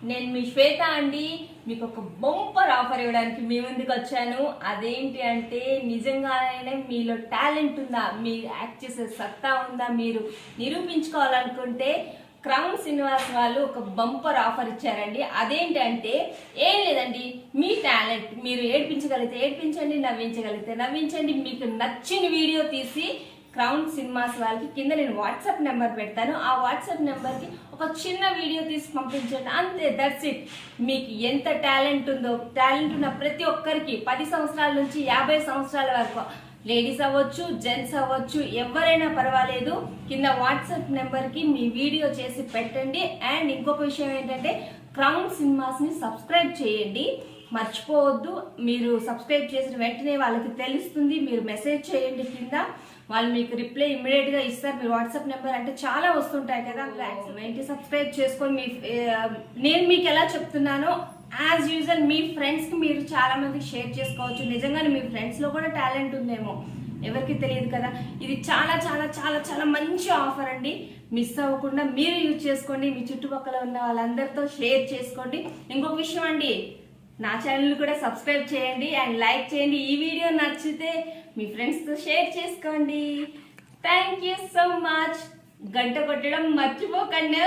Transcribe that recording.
నేను మీ శ్వేత అండి. మీకు ఒక బంపర్ ఆఫర్ ఇవ్వడానికి మీ ముందుకు వచ్చాను. అదేంటి అంటే నిజంగానే మీలో టాలెంట్ ఉందా, మీరు యాక్ట్ చేసే సత్తా ఉందా, మీరు నిరూపించుకోవాలనుకుంటే క్రౌన్ శ్రీనివాస్ వాళ్ళు ఒక బంపర్ ఆఫర్ ఇచ్చారండి. అదేంటంటే ఏం లేదండి, మీ టాలెంట్ మీరు ఏడ్పించగలిగితే ఏడ్పించండి, నవ్వించగలిగితే నవ్వించండి. మీకు నచ్చిన వీడియో తీసి క్రౌన్ సినిమాస్ వాళ్ళకి కింద నేను వాట్సాప్ నెంబర్ పెడతాను. ఆ వాట్సాప్ నెంబర్కి ఒక చిన్న వీడియో తీసి పంపించండి, అంతే, దట్స్ ఇట్. మీకు ఎంత టాలెంట్ ఉందో, టాలెంట్ ఉన్న ప్రతి ఒక్కరికి 10 సంవత్సరాల నుంచి 50 సంవత్సరాల వరకు, లేడీస్ అవ్వచ్చు, జెంట్స్ అవ్వచ్చు, ఎవరైనా పర్వాలేదు, కింద వాట్సాప్ నెంబర్కి మీ వీడియో చేసి పెట్టండి. అండ్ ఇంకొక విషయం ఏంటంటే క్రౌన్ సినిమాస్ని సబ్స్క్రైబ్ చేయండి, మర్చిపోవద్దు. మీరు సబ్స్క్రైబ్ చేసిన వెంటనే వాళ్ళకి తెలుస్తుంది. మీరు మెసేజ్ చేయండి కింద, వాళ్ళు మీకు రిప్లై ఇమ్మీడియట్ గా ఇస్తారు. మీరు వాట్సాప్ నెంబర్ అంటే చాలా వస్తుంటాయి కదా, ఏంటి సబ్స్క్రైబ్ చేసుకొని మీ నేను మీకు ఎలా చెప్తున్నానో యాజ్ యూజువల్ మీ ఫ్రెండ్స్ కి మీరు చాలా మందికి షేర్ చేసుకోవచ్చు. నిజంగానే మీ ఫ్రెండ్స్ లో కూడా టాలెంట్ ఉందేమో, ఎవరికి తెలియదు కదా. ఇది చాలా చాలా చాలా చాలా మంచి ఆఫర్ అండి. మిస్ అవ్వకుండా మీరు యూజ్ చేసుకోండి, మీ చుట్టుపక్కల ఉన్న వాళ్ళందరితో షేర్ చేసుకోండి. ఇంకొక విషయం అండి, నా ఛానల్ కూడా సబ్స్క్రైబ్ చేయండి అండ్ లైక్ చేయండి. ఈ వీడియో నచ్చితే మీ ఫ్రెండ్స్తో షేర్ చేసుకోండి. Thank you so much. గంట కొట్టడం మర్చిపోకండి.